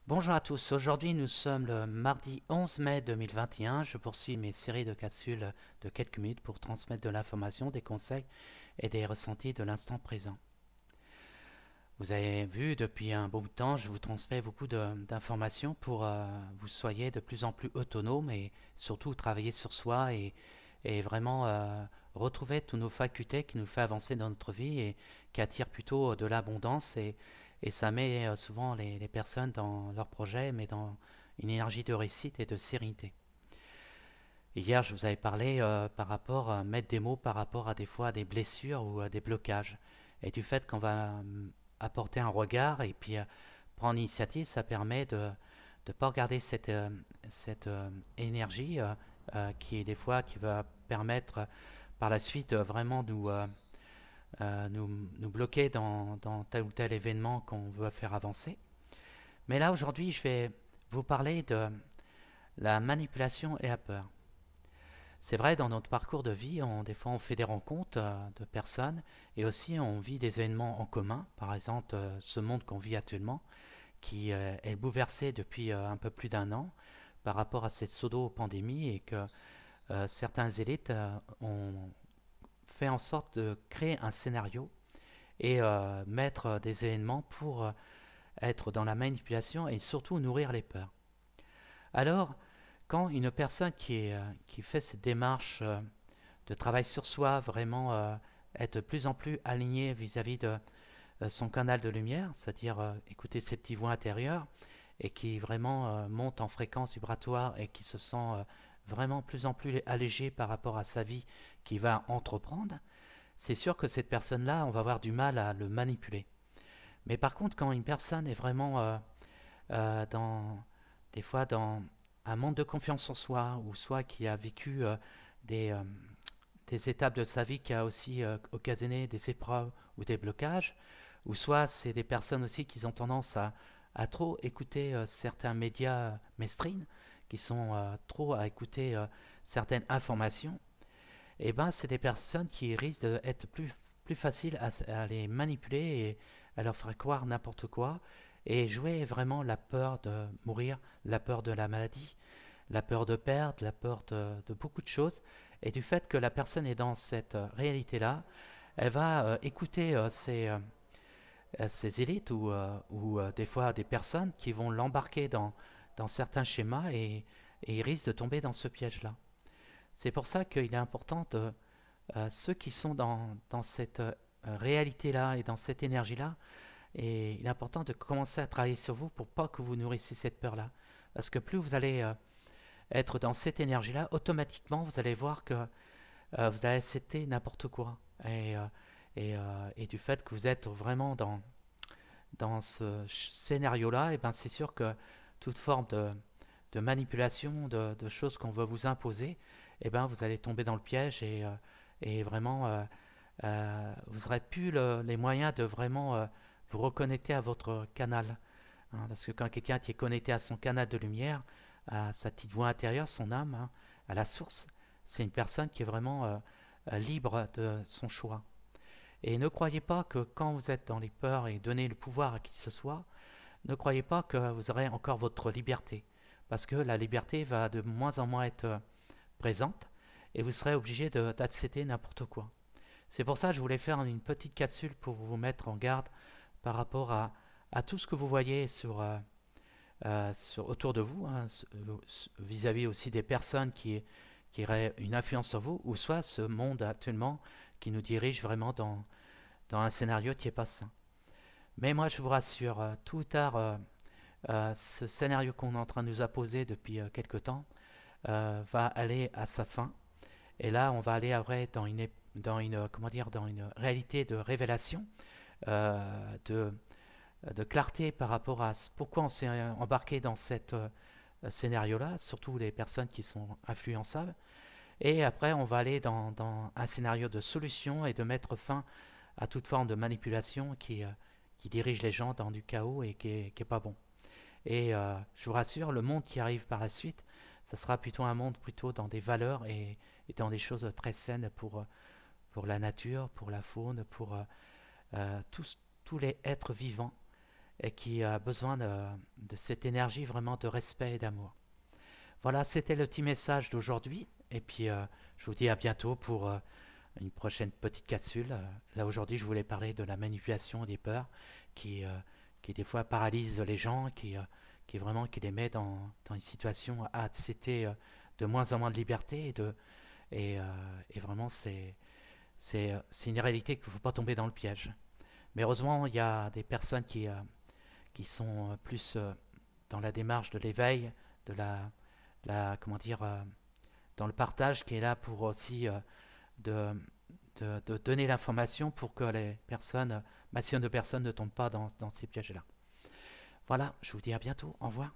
Bonjour à tous, aujourd'hui nous sommes le mardi 11 mai 2021. Je poursuis mes séries de capsules de quelques minutes pour transmettre de l'information, des conseils et des ressentis de l'instant présent. Vous avez vu, depuis un bon bout de temps, je vous transmets beaucoup d'informations pour vous soyez de plus en plus autonome et surtout travailler sur soi et vraiment retrouver toutes nos facultés qui nous fait avancer dans notre vie et qui attirent plutôt de l'abondance et ça met souvent les personnes dans leurs projets mais dans une énergie de réussite et de sérénité. Hier, je vous avais parlé par rapport à mettre des mots par rapport à des fois à des blessures ou à des blocages. Et du fait qu'on va apporter un regard et puis prendre l'initiative, ça permet de ne pas regarder cette énergie qui est des fois qui va permettre par la suite vraiment nous bloquer dans tel ou tel événement qu'on veut faire avancer. Mais là, aujourd'hui, je vais vous parler de la manipulation et la peur. C'est vrai, dans notre parcours de vie, des fois on fait des rencontres de personnes et aussi on vit des événements en commun. Par exemple, ce monde qu'on vit actuellement, qui est bouleversé depuis un peu plus d'un an par rapport à cette pseudo-pandémie et que certains élites ont fait en sorte de créer un scénario et mettre des événements pour être dans la manipulation et surtout nourrir les peurs. Alors, quand une personne qui fait cette démarche de travail sur soi, vraiment être de plus en plus aligné vis-à-vis de son canal de lumière, c'est-à-dire écouter ses petites voix intérieures, et qui vraiment monte en fréquence vibratoire et qui se sent vraiment plus en plus allégé par rapport à sa vie qu'il va entreprendre, c'est sûr que cette personne-là, on va avoir du mal à le manipuler. Mais par contre, quand une personne est vraiment des fois dans un manque de confiance en soi, ou soit qui a vécu des, euh, des étapes de sa vie qui a aussi occasionné des épreuves ou des blocages, ou soit c'est des personnes aussi qui ont tendance à trop écouter certains médias mainstream, qui sont trop à écouter certaines informations, et ben c'est des personnes qui risquent d'être plus faciles à les manipuler et à leur faire croire n'importe quoi et jouer vraiment la peur de mourir, la peur de la maladie, la peur de perdre, la peur de beaucoup de choses. Et du fait que la personne est dans cette réalité-là, elle va écouter ces élites ou des fois des personnes qui vont l'embarquer dans certains schémas et il risque de tomber dans ce piège-là. C'est pour ça qu'il est important de ceux qui sont dans cette réalité-là et dans cette énergie-là, et il est important de commencer à travailler sur vous pour pas que vous nourrissiez cette peur-là. Parce que plus vous allez être dans cette énergie-là, automatiquement, vous allez voir que vous allez accepter n'importe quoi. Et du fait que vous êtes vraiment dans ce scénario-là, et ben c'est sûr que toute forme de manipulation, de choses qu'on veut vous imposer, et ben vous allez tomber dans le piège et vraiment vous n'aurez plus les moyens de vraiment vous reconnecter à votre canal. Hein, parce que quand quelqu'un qui est connecté à son canal de lumière, à sa petite voix intérieure, son âme, hein, à la source, c'est une personne qui est vraiment libre de son choix. Et ne croyez pas que quand vous êtes dans les peurs et donnez le pouvoir à qui que ce soit, ne croyez pas que vous aurez encore votre liberté. Parce que la liberté va de moins en moins être présente et vous serez obligé d'accepter n'importe quoi. C'est pour ça que je voulais faire une petite capsule pour vous mettre en garde par rapport à tout ce que vous voyez autour de vous, hein, vis-à-vis aussi des personnes qui auraient une influence sur vous, ou soit ce monde actuellement qui nous dirige vraiment dans un scénario qui n'est pas sain. Mais moi, je vous rassure, tôt ou tard, ce scénario qu'on est en train de nous apposer depuis quelque temps va aller à sa fin. Et là, on va aller après comment dire, dans une réalité de révélation, de clarté par rapport à pourquoi on s'est embarqué dans cet scénario-là, surtout les personnes qui sont influençables. Et après, on va aller dans un scénario de solution et de mettre fin à toute forme de manipulation qui dirige les gens dans du chaos et qui est pas bon. Et je vous rassure, le monde qui arrive par la suite, ça sera plutôt un monde plutôt dans des valeurs et dans des choses très saines pour la nature, pour la faune, pour tous les êtres vivants. et qui a besoin de cette énergie vraiment de respect et d'amour. Voilà, c'était le petit message d'aujourd'hui. Et puis, je vous dis à bientôt pour une prochaine petite capsule. Là, aujourd'hui, je voulais parler de la manipulation des peurs qui, euh, qui des fois paralyse les gens, qui vraiment qui les met dans une situation à accepter de moins en moins de liberté et, euh, et vraiment, c'est une réalité qu'il ne faut pas tomber dans le piège. Mais heureusement, il y a des personnes qui sont plus dans la démarche de l'éveil, de comment dire, dans le partage, qui est là pour aussi de, de donner l'information pour que les personnes, maximum de personnes ne tombent pas dans ces pièges-là. Voilà, je vous dis à bientôt, au revoir.